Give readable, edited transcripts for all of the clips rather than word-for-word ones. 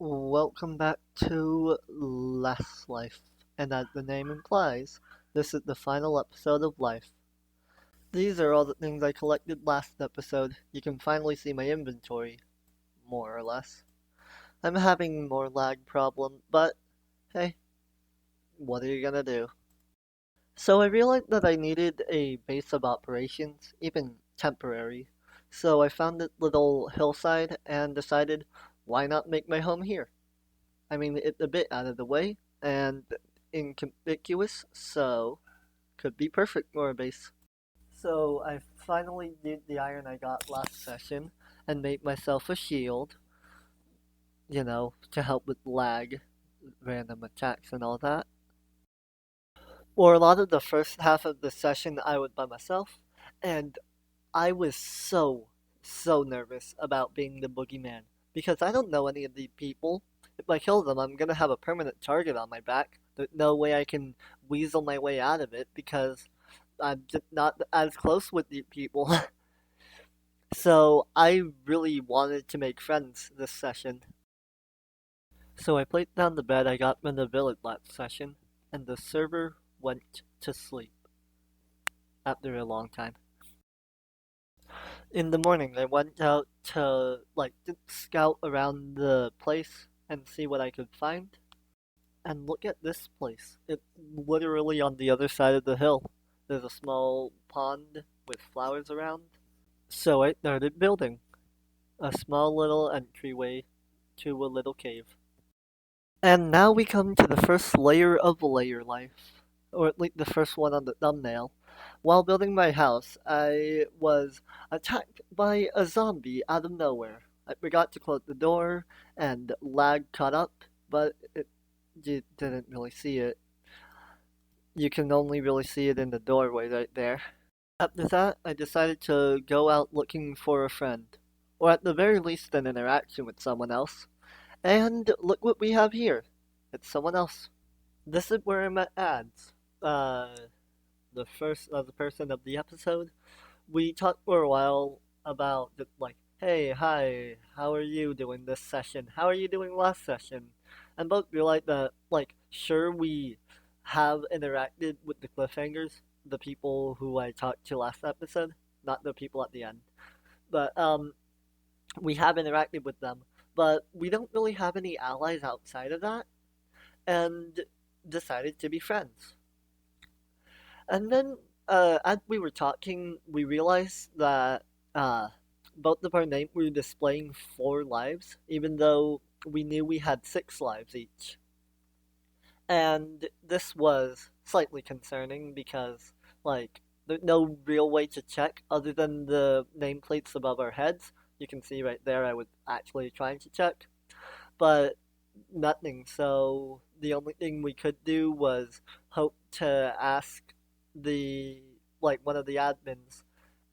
Welcome back to Last Life, and as the name implies, this is the final episode of Life. These are all the things I collected last episode. You can finally see my inventory, more or less. I'm having more lag problem, but hey, what are you gonna do? So I realized that I needed a base of operations, even temporary. So I found this little hillside and decided, why not make my home here? I mean, it's a bit out of the way and inconspicuous, so could be perfect for a base. So I finally did the iron I got last session and made myself a shield, to help with lag, random attacks, and all that. For a lot of the first half of the session, I was by myself, and I was so nervous about being the boogeyman because I don't know any of these people. If I kill them, I'm gonna have a permanent target on my back. There's no way I can weasel my way out of it because I'm just not as close with these people. So I really wanted to make friends this session. So I played down the bed I got from the village last session, and the server went to sleep after a long time. In the morning, I went out to scout around the place and see what I could find. And look at this place. It's literally on the other side of the hill. There's a small pond with flowers around. So I started building a small little entryway to a little cave. And now we come to the first layer of layer life, or at least the first one on the thumbnail. While building my house, I was attacked by a zombie out of nowhere. I forgot to close the door, and lag caught up, but you didn't really see it. You can only really see it in the doorway right there. After that, I decided to go out looking for a friend, or at the very least an interaction with someone else. And look what we have here. It's someone else. This is where I met Ads. Uh, the first other person of the episode. We talked for a while about hey, hi, how are you doing this session? How are you doing last session? And both realized that, sure, we have interacted with the cliffhangers, the people who I talked to last episode, not the people at the end. But we have interacted with them, but we don't really have any allies outside of that, and decided to be friends. And then, as we were talking, we realized that uh, both of our names were displaying 4 lives, even though we knew we had 6 lives each. And this was slightly concerning because, there's no real way to check other than the nameplates above our heads. You can see right there I was actually trying to check, but nothing. So the only thing we could do was hope to ask one of the admins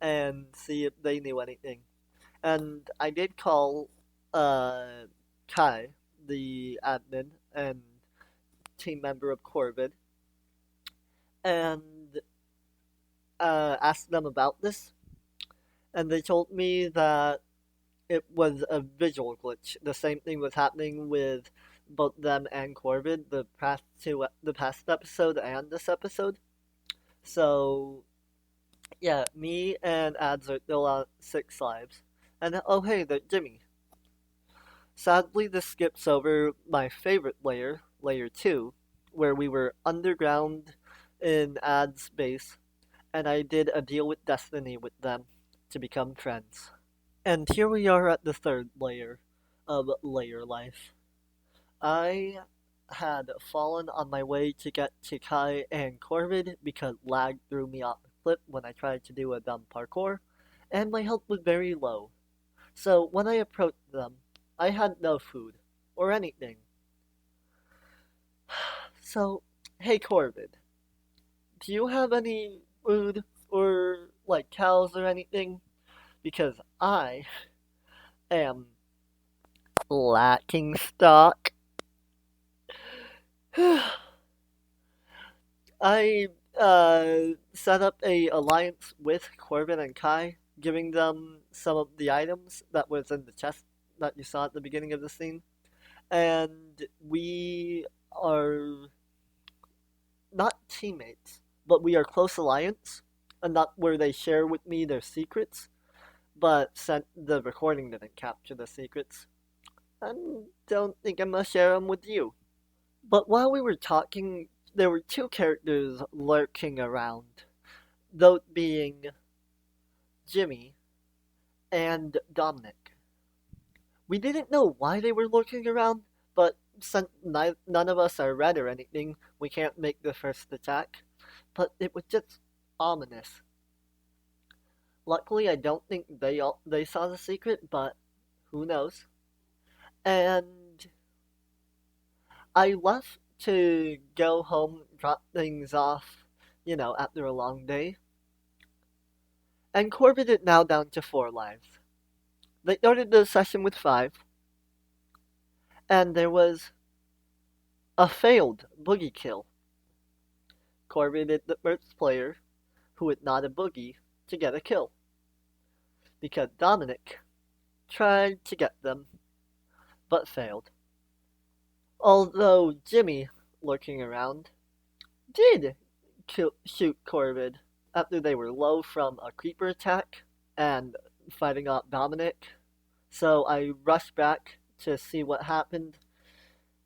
and see if they knew anything. And I did call uh Kai, the admin and team member of Corbin, and asked them about this, and they told me that it was a visual glitch. The same thing was happening with both them and Corbin, the past episode and this episode. So yeah, me and Ads are still on 6 lives. And oh hey, there's Jimmy. Sadly, this skips over my favorite layer, layer 2, where we were underground in Ad's base, and I did a deal with Destiny with them to become friends. And here we are at the third layer of layer life. I had fallen on my way to get to Kai and Corvid because lag threw me off the cliff when I tried to do a dumb parkour, and my health was very low. So when I approached them, I had no food or anything. So, hey Corvid, do you have any food or cows or anything? Because I am lacking stock. I set up a alliance with Corbin and Kai, giving them some of the items that was in the chest that you saw at the beginning of the scene, and we are not teammates, but we are close alliance, and not where they share with me their secrets, but sent the recording didn't capture the secrets. I don't think I'm gonna share them with you. But while we were talking, there were two characters lurking around, those being Jimmy and Dominic. We didn't know why they were lurking around, but since none of us are red or anything, we can't make the first attack. But it was just ominous. Luckily, I don't think they saw the secret, but who knows? And I left to go home, drop things off, after a long day. And Corbin is now down to 4 lives. They started the session with 5, and there was a failed boogie kill. Corbin is the first player who is not a boogie to get a kill, because Dominic tried to get them, but failed. Although Jimmy, lurking around, did shoot Corbin after they were low from a creeper attack and fighting off Dominic. So I rushed back to see what happened,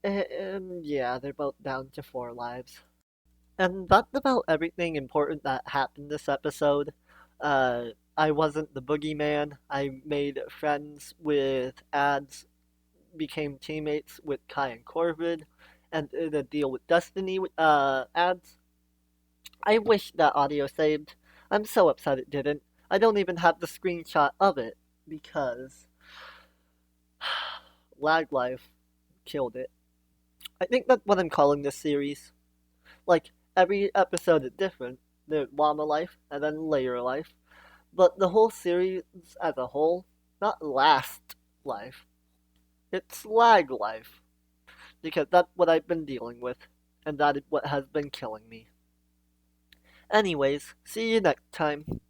and yeah, they're both down to 4 lives. And that's about everything important that happened this episode. I wasn't the boogeyman. I made friends with ads, became teammates with Kai and Corbin, and did a deal with Destiny with ads. I wish that audio saved. I'm so upset it didn't. I don't even have the screenshot of it because Lag Life killed it. I think that's what I'm calling this series. Like, every episode is different. There's Llama Life and then Layer Life. But the whole series as a whole, not Last Life, it's Lag Life. Because that's what I've been dealing with, and that is what has been killing me. Anyways, see you next time.